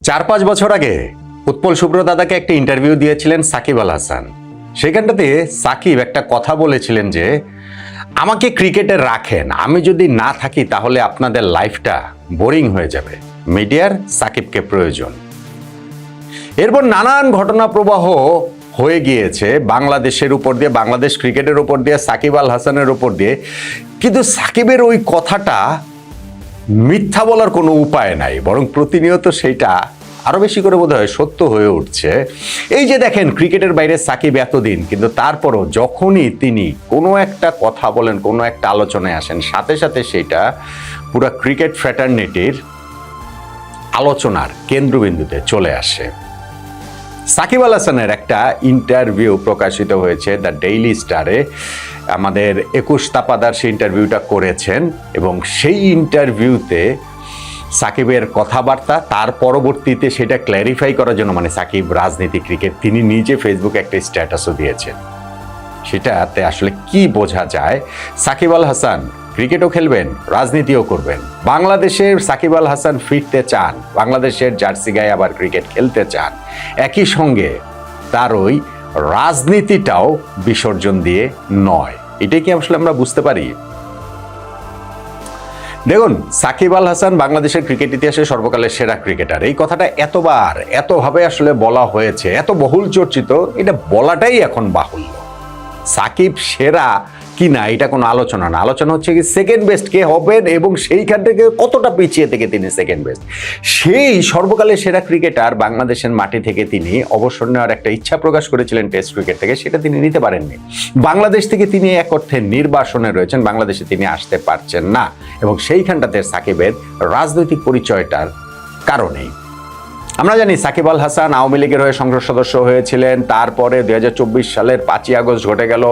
4-5 বছর আগে উৎপল শুভ্র দাদাকে একটা ইন্টারভিউ দিয়েছিলেন সাকিব আল হাসান। সেখানটাতে সাকিব একটা কথা বলেছিলেন যে আমাকে ক্রিকেটে রাখেন, আমি যদি না থাকি তাহলে আপনাদের লাইফটা বোরিং হয়ে যাবে, মিডিয়ার সাকিবকে প্রয়োজন। এরপর নানান ঘটনা প্রবাহ হয়ে গিয়েছে বাংলাদেশের উপর দিয়ে, বাংলাদেশ ক্রিকেটের উপর দিয়ে, সাকিব আল হাসানের উপর দিয়ে, কিন্তু সাকিবের ওই কথাটা মিথ্যা বলার কোনো উপায় নাই, বরং প্রতিনিয়ত সেইটা আরো বেশি করে বোধ হয় সত্য হয়ে উঠছে। এই যে দেখেন, ক্রিকেটের বাইরে সাকিব এতদিন, কিন্তু তারপরও যখনই তিনি কোনো একটা কথা বলেন, কোনো একটা আলোচনায় আসেন, সাথে সাথে সেটা পুরো ক্রিকেট ফ্র্যাটার্নিটির আলোচনার কেন্দ্রবিন্দুতে চলে আসে। সাকিব আল হাসানের একটা ইন্টারভিউ প্রকাশিত হয়েছে দ্য ডেইলি স্টারে। আমাদের 21 তাপাদার সেই ইন্টারভিউটা করেছেন এবং সেই ইন্টারভিউতে সাকিবের কথাবার্তা, তার পরবর্তীতে সেটা ক্ল্যারিফাই করার জন্য, মানে সাকিব রাজনীতি, ক্রিকেট, তিনি নিজে ফেসবুকে একটা স্ট্যাটাসও দিয়েছেন। সেটাতে আসলে কি বোঝা যায়? সাকিব আল হাসান ক্রিকেটও খেলবেন, রাজনীতিও করবেন। বাংলাদেশের সাকিব আল হাসান ফিরতে চান, বাংলাদেশের জার্সি গায়ে আবার ক্রিকেট খেলতে চান, একই সঙ্গে তার ওই রাজনীতিটাও বিসর্জন দিয়ে নয়। এটাই কি আসলে আমরা বুঝতে পারি? দেখুন, সাকিব আল হাসান বাংলাদেশের ক্রিকেট ইতিহাসে সর্বকালের সেরা ক্রিকেটার। এই কথাটা এতবার এতভাবে আসলে বলা হয়েছে, এত বহুল চর্চিত, এটা বলাটাই এখন বাহুল্য। সাকিব সেরা কি না এটা কোনো আলোচনা না, আলোচনা হচ্ছে কি সেকেন্ড বেস্ট কে হবেন এবং সেইখান থেকে কতটা পিছিয়ে থেকে তিনি সেকেন্ড বেস্ট। সেই সর্বকালের সেরা ক্রিকেটার বাংলাদেশের মাটি থেকে তিনি অবসর নেওয়ার একটা ইচ্ছা প্রকাশ করেছিলেন টেস্ট ক্রিকেট থেকে, সেটা তিনি নিতে পারেননি। বাংলাদেশ থেকে তিনি এক অর্থে নির্বাসনে রয়েছেন, বাংলাদেশে তিনি আসতে পারছেন না, এবং সেইখানটাতে সাকিবের রাজনৈতিক পরিচয়টার কারণেই। আমরা জানি সাকিব আল হাসান আওয়ামী লীগের হয়ে সংসদ সদস্য হয়েছিলেন, তারপরে 2024 সালের 5ই আগস্ট ঘটে গেল,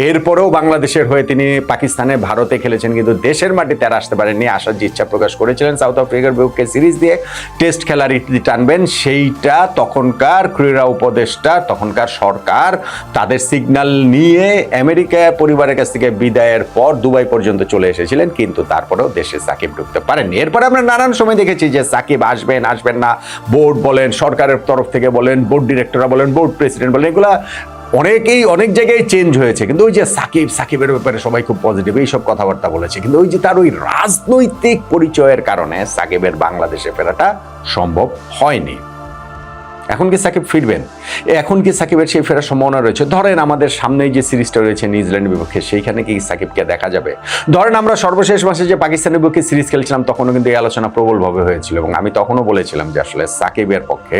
এরপরেও বাংলাদেশের হয়ে তিনি পাকিস্তানে, ভারতে খেলেছেন, কিন্তু দেশের মাটিতে আর আসতে পারেননি। আসার যে ইচ্ছা প্রকাশ করেছিলেন সাউথ আফ্রিকার বিপক্ষে সিরিজ দিয়ে টেস্ট খেলার ইতি টানবেন, সেইটা তখনকার ক্রীড়া উপদেষ্টা, তখনকার সরকার তাদের সিগন্যাল নিয়ে আমেরিকা পরিবারের কাছ থেকে বিদায়ের পর দুবাই পর্যন্ত চলে এসেছিলেন, কিন্তু তারপরেও দেশে সাকিব ঢুকতে পারেননি। এরপরে আমরা নানান সময় দেখেছি যে সাকিব আসবেন আসবেন না, বোর্ড বলেন, সরকারের তরফ থেকে বলেন, বোর্ড ডিরেক্টররা বলেন, বোর্ড প্রেসিডেন্ট বলেন, এগুলা অনেকেই অনেক জায়গায় চেঞ্জ হয়েছে, কিন্তু ওই যে সাকিবের ব্যাপারে সবাই খুব পজিটিভ এইসব কথাবার্তা বলেছে, কিন্তু ওই যে তার ওই রাজনৈতিক পরিচয়ের কারণে সাকিবের বাংলাদেশে ফেরাটা সম্ভব হয়নি। এখন কি সাকিব ফিরবেন? এখন কি সাকিবের সেই ফেরার সম্ভাবনা রয়েছে? ধরেন আমাদের সামনেই যে সিরিজটা রয়েছে নিউজিল্যান্ডের বিপক্ষে, সেইখানে কি সাকিবকে দেখা যাবে? ধরেন আমরা সর্বশেষ মাসে যে পাকিস্তানের বিপক্ষে সিরিজ খেলছিলাম, তখনও কিন্তু এই আলোচনা প্রবলভাবে হয়েছিল, এবং আমি তখনও বলেছিলাম যে আসলে সাকিবের পক্ষে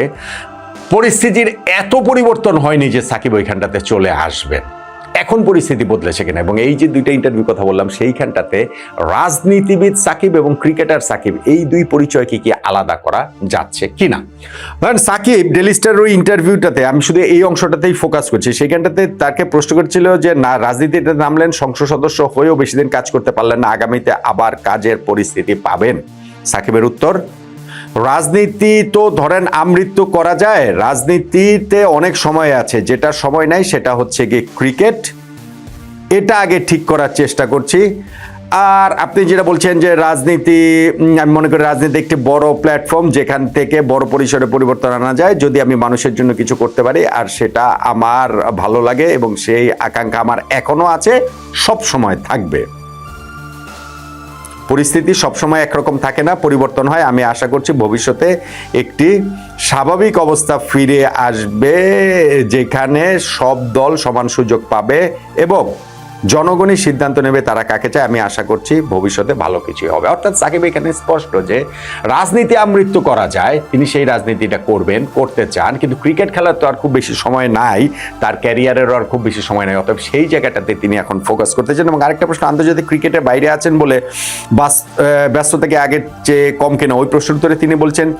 পরিস্থিতির এত পরিবর্তন হয়নি যে সাকিব ওইখানটাতে চলে আসবেন। এখন পরিস্থিতি বদলেছে কিনা, এবং এই যে দুইটা ইন্টারভিউ কথা বললাম, সেইখানটাতে রাজনীতিবিদ সাকিব এবং ক্রিকেটার সাকিব, এই দুই পরিচয়কে কি আলাদা করা যাচ্ছে কিনা। ধরেন সাকিব ডেইলি স্টারের ওই ইন্টারভিউটাতে, আমি শুধু এই অংশটাতেই ফোকাস করছি, সেইখানটাতে তাকে প্রশ্ন করছিল যে না, রাজনীতিতে নামলেন, সংসদ সদস্য হয়েও বেশি দিন কাজ করতে পারলেন না, আগামীতে আবার কাজের পরিস্থিতি পাবেন? সাকিবের উত্তর, রাজনীতি তো ধরেন আমৃত্যু করা যায়, রাজনীতিতে অনেক সময় আছে, যেটা সময় নাই সেটা হচ্ছে গিয়ে ক্রিকেট, এটা আগে ঠিক করার চেষ্টা করছি। আর আপনি যেটা বলছেন যে রাজনীতি, আমি মনে করি রাজনীতি একটি বড় প্ল্যাটফর্ম, যেখান থেকে বড় পরিসরে পরিবর্তন আনা যায় যদি আমি মানুষের জন্য কিছু করতে পারি, আর সেটা আমার ভালো লাগে এবং সেই আকাঙ্ক্ষা আমার এখনো আছে, সব সময় থাকবে। পরিস্থিতি সবসময় একরকম থাকে না, পরিবর্তন হয়। আমি আশা করছি ভবিষ্যতে একটি স্বাভাবিক অবস্থা ফিরে আসবে, যেখানে সব দল সমান সুযোগ পাবে এবং জনগণই সিদ্ধান্ত নেবে তারা কাকে চায়। আমি আশা করছি ভবিষ্যতে ভালো কিছুই হবে। অর্থাৎ সাকিব এখানে স্পষ্ট যে রাজনীতি আমৃত্যু করা যায়, তিনি সেই রাজনীতিটা করবেন, করতে চান, কিন্তু ক্রিকেট খেলার তো আর খুব বেশি সময় নাই, তার ক্যারিয়ারেরও আর খুব বেশি সময় নাই, অতএব সেই জায়গাটাতে তিনি এখন ফোকাস করতে চান। এবং আরেকটা প্রশ্ন, আন্তর্জাতিক ক্রিকেটের বাইরে আছেন বলে ব্যস্ততাকে আগের চেয়ে কম কেনা, ওই প্রশ্নের উত্তরে তিনি বলছেন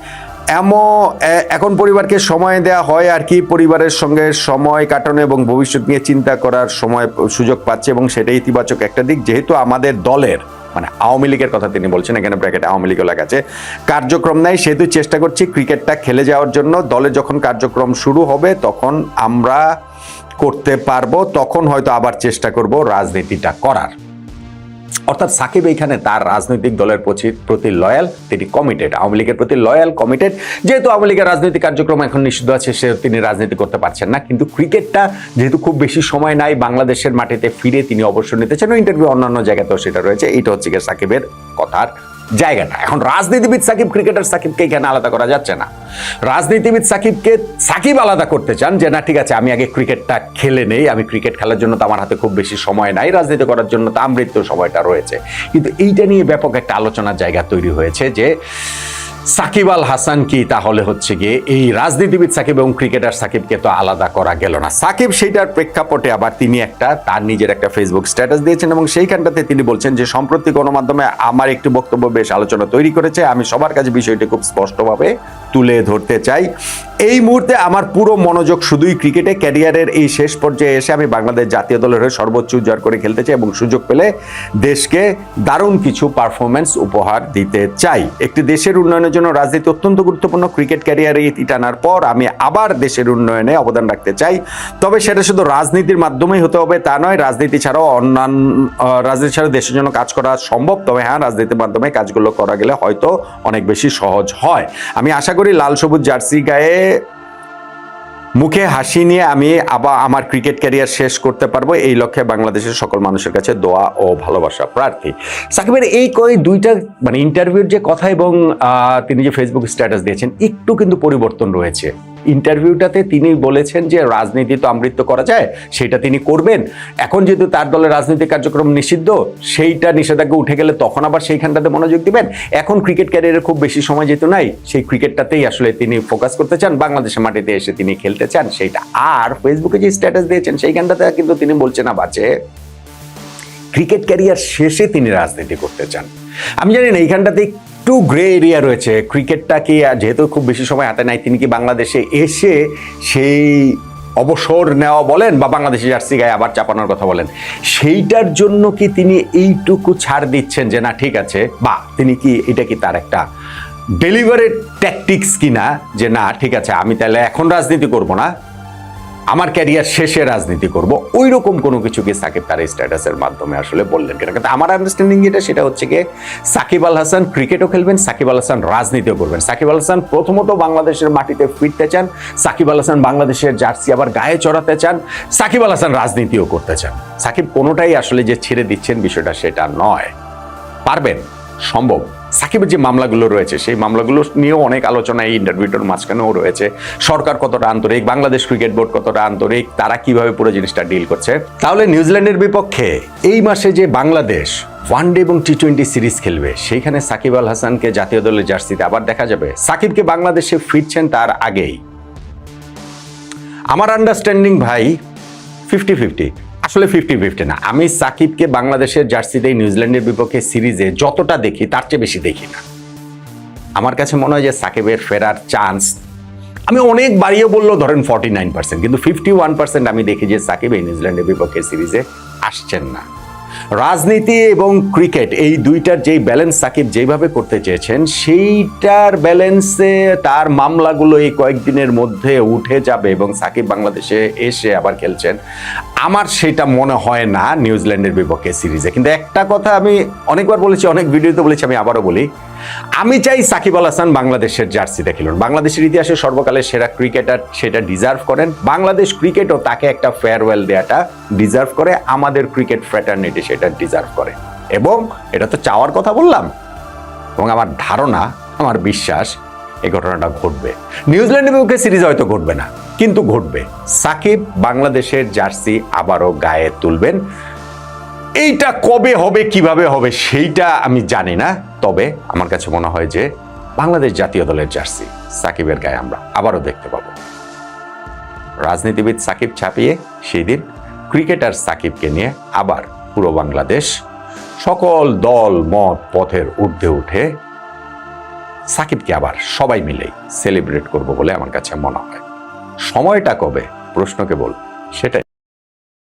এখন পরিবারকে সময় দেওয়া হয় আর কি, পরিবারের সঙ্গে সময় কাটানো এবং ভবিষ্যৎ নিয়ে চিন্তা করার সময় সুযোগ পাচ্ছে, এবং সেটা ইতিবাচক একটা দিক। যেহেতু আমাদের দলের, মানে আওয়ামী লীগের কথা তিনি বলছেন, এখানে ব্র্যাকেটে আওয়ামী লীগও লেখা আছে, কার্যক্রম নাই, সেহেতু চেষ্টা করছি ক্রিকেটটা খেলে যাওয়ার জন্য। দলে যখন কার্যক্রম শুরু হবে তখন আমরা করতে পারবো, তখন হয়তো আবার চেষ্টা করব রাজনীতিটা করার। অর্থাৎ সাকিব এইখানে তার রাজনৈতিক দলের প্রতি লয়াল, তিনি কমিটেড, আওয়ামী লীগের প্রতি লয়াল কমিটেড। যেহেতু আওয়ামী লীগের রাজনৈতিক কার্যক্রম এখন নিষিদ্ধ আছে, সে তিনি রাজনীতি করতে পারছেন না, কিন্তু ক্রিকেটটা যেহেতু খুব বেশি সময় নাই, বাংলাদেশের মাটিতে ফিরে তিনি অবসর নিতে চান। ইন্টারভিউ অন্যান্য জায়গাতেও সেটা রয়েছে। এইটা হচ্ছে গিয়ে সাকিবের কথার জায়গাটা। এখন রাজনীতিবিদ সাকিব, ক্রিকেটার সাকিবকে এখানে আলাদা করা যাচ্ছে না। রাজনীতিবিদ সাকিবকে সাকিব আলাদা করতে চান যে না ঠিক আছে, আমি আগে ক্রিকেটটা খেলে নেই, আমি ক্রিকেট খেলার জন্য তো আমার হাতে খুব বেশি সময় নাই, রাজনীতি করার জন্য তো আমৃত্যু সময়টা রয়েছে। কিন্তু এইটা নিয়ে ব্যাপক একটা আলোচনার জায়গা তৈরি হয়েছে যে সাকিব আল হাসান কি তাহলে হচ্ছে গিয়ে এই রাজনীতিবিদ সাকিব এবং ক্রিকেটার সাকিবকে তো আলাদা করা গেল না। সাকিব সেইটার প্রেক্ষাপটে আবার তিনি তার নিজের একটা ফেসবুক স্ট্যাটাস দিয়েছেন এবং সেইখানটাতে তিনি বলছেন যে সম্প্রতি গণমাধ্যমে আমার একটি বক্তব্য বেশ আলোচনা তৈরি করেছে, আমি সবার কাছে বিষয়টি খুব স্পষ্টভাবে তুলে ধরতে চাই। এই মুহূর্তে আমার পুরো মনোযোগ শুধুই ক্রিকেটে। ক্যারিয়ারের এই শেষ পর্যায়ে এসে আমি বাংলাদেশ জাতীয় দলের হয়ে সর্বোচ্চ উজ্জ্বল করে খেলতে চাই এবং সুযোগ পেলে দেশকে দারুণ কিছু পারফরমেন্স উপহার দিতে চাই। একটি দেশের উন্নয়নের জন্য রাজনীতি অত্যন্ত গুরুত্বপূর্ণ। ক্রিকেট ক্যারিয়ারে ইতি টানার পর আমি আবার দেশের উন্নয়নে অবদান রাখতে চাই, তবে সেটা শুধু রাজনীতির মাধ্যমেই হতে হবে তা নয়। রাজনীতি ছাড়াও দেশের জন্য কাজ করা সম্ভব, তবে হ্যাঁ, রাজনীতির মাধ্যমে কাজগুলো করা গেলে হয়তো অনেক বেশি সহজ হয়। আমি আশা করি লাল সবুজ জার্সি গায়ে মুখে হাসি নিয়ে আমি আবার আমার ক্রিকেট ক্যারিয়ার শেষ করতে পারবো, এই লক্ষ্যে বাংলাদেশের সকল মানুষের কাছে দোয়া ও ভালোবাসা প্রার্থী। সাকিবের এই দুইটা ইন্টারভিউর যে কথা এবং তিনি যে ফেসবুক স্ট্যাটাস দিয়েছেন, একটু কিন্তু পরিবর্তন রয়েছে। ইন্টারভিউটাতে তিনি বলেছেন যে রাজনীতি তো আমৃত্য করা যায়, সেটা তিনি করবেন। এখন যেহেতু তার দলের রাজনৈতিক কার্যক্রম নিষিদ্ধ, সেইটা নিষেধাজ্ঞা উঠে গেলে তখন আবার সেইখানটাতে মনোযোগ দিবেন। এখন ক্রিকেট ক্যারিয়ারে খুব বেশি সময় যেহেতু নাই, সেই ক্রিকেটটাতেই আসলে তিনি ফোকাস করতে চান, বাংলাদেশের মাটিতে এসে তিনি খেলতে চান সেইটা। আর ফেসবুকে যে স্ট্যাটাস দিয়েছেন সেইখানটাতে কিন্তু তিনি বলছেন আবার যে ক্রিকেট ক্যারিয়ার শেষে তিনি রাজনীতি করতে চান। আমি জানি না এইখানটাতে একটু গ্রে এরিয়া রয়েছে। ক্রিকেটটা কি যেহেতু খুব বেশি সময় হাতে নাই, তিনি কি বাংলাদেশে এসে সেই অবসর নেওয়া বলেন বা বাংলাদেশি জার্সি গায়ে আবার চাপানোর কথা বলেন, সেইটার জন্য কি তিনি এইটুকু ছাড় দিচ্ছেন যে না ঠিক আছে, বা তিনি কি এটা কি তার একটা ডেলিভারেট ট্যাকটিক্স কিনা যে না ঠিক আছে আমি তাহলে এখন রাজনীতি করব না, আমার ক্যারিয়ার শেষে রাজনীতি করব, ওই রকম কোনো কিছু কি সাকিব তার স্ট্যাটাসের মাধ্যমে আসলে বললেন কিনা। কিন্তু আমার আন্ডারস্ট্যান্ডিং যেটা সেটা হচ্ছে গিয়ে সাকিব আল হাসান ক্রিকেটও খেলবেন, সাকিব আল হাসান রাজনীতিও করবেন। সাকিব আল হাসান প্রথমত বাংলাদেশের মাটিতে ফিরতে চান, সাকিব আল হাসান বাংলাদেশের জার্সি আবার গায়ে চড়াতে চান, সাকিব আল হাসান রাজনীতিও করতে চান। সাকিব কোনোটাই আসলে যে ছেড়ে দিচ্ছেন বিষয়টা সেটা নয়, পারবেন, সম্ভব। সাকিবের যে মামলাগুলো রয়েছে সেই মামলাগুলো নিয়েও অনেক আলোচনা এই ইন্টারভিউটার মাঝখানেও রয়েছে। সরকার কতটা আন্তরিক, বাংলাদেশ ক্রিকেট বোর্ড কতটা আন্তরিক, তারা কিভাবে পুরো জিনিসটা ডিল করছে। তাহলে নিউজিল্যান্ডের বিপক্ষে এই মাসে যে বাংলাদেশ ওয়ানডে এবং টি-20 সিরিজ খেলবে, সেইখানে সাকিব আল হাসানকে জাতীয় দলের জার্সিতে আবার দেখা যাবে। সাকিবকে বাংলাদেশে ফিরছেন তার আগেই। আমার আন্ডারস্ট্যান্ডিং ভাই 50-50, আসলে 50-50 না। আমি সাকিবকে বাংলাদেশের জার্সিতে নিউজিল্যান্ডের বিপক্ষে সিরিজে যতটা দেখি তার চেয়ে বেশি দেখি না। আমার কাছে মনে হয় যে সাকিবের ফেরার চান্স, আমি অনেক বাড়িয়ে বললেও ধরেন 49%, কিন্তু 51% আমি দেখি যে সাকিব এই নিউজিল্যান্ডের বিপক্ষে সিরিজে আসছেন না। রাজনীতি এবং ক্রিকেট এই দুইটার যেই ব্যালেন্স সাকিব যেভাবে করতে চেয়েছেন, সেইটার ব্যালেন্সে তার মামলাগুলো এই কয়েকদিনের মধ্যে উঠে যাবে এবং সাকিব বাংলাদেশে এসে আবার খেলছেন, আমার সেটা মনে হয় না নিউজিল্যান্ডের বিপক্ষে সিরিজে। কিন্তু একটা কথা আমি অনেকবার বলেছি, অনেক ভিডিওতে বলেছি, আমি আবারও বলি, আমি চাই সাকিব আল হাসান বাংলাদেশের জার্সিতে খেলুন। বাংলাদেশের ইতিহাসে সর্বকালের সেরা ক্রিকেটার, সেটা ডিজার্ভ করেন। বাংলাদেশ ক্রিকেটও তাকে একটা ফেয়ারওয়েল দেওয়াটা ডিজার্ভ করে, আমাদের ক্রিকেট ফ্র্যাটার্নিটি সেটা ডিজার্ভ করে। এবং এটা তো চাওয়ার কথা বললাম, এবং আমার ধারণা, আমার বিশ্বাস এই ঘটনাটা ঘটবে। নিউজিল্যান্ডের বিপক্ষে সিরিজ হয়তো ঘটবে না, কিন্তু ঘটবে। সাকিব বাংলাদেশের জার্সি আবারও গায়ে তুলবেন। এইটা কবে হবে, কিভাবে হবে সেইটা আমি জানি না, তবে আমার কাছে মনে হয় যে বাংলাদেশ জাতীয় দলের জার্সি সাকিবের গায়ে আমরা আবারও দেখতে পাবো। রাজনীতিবিদ সাকিব ছাপিয়ে সেই দিন ক্রিকেটার সাকিবকে নিয়ে আবার পুরো বাংলাদেশ সকল দল মত পথের ঊর্ধ্বে উঠে সাকিবকে আবার সবাই মিলেই সেলিব্রেট করব বলে আমার কাছে মনে হয়। সময়টা কবে, প্রশ্ন কেবল সেটাই।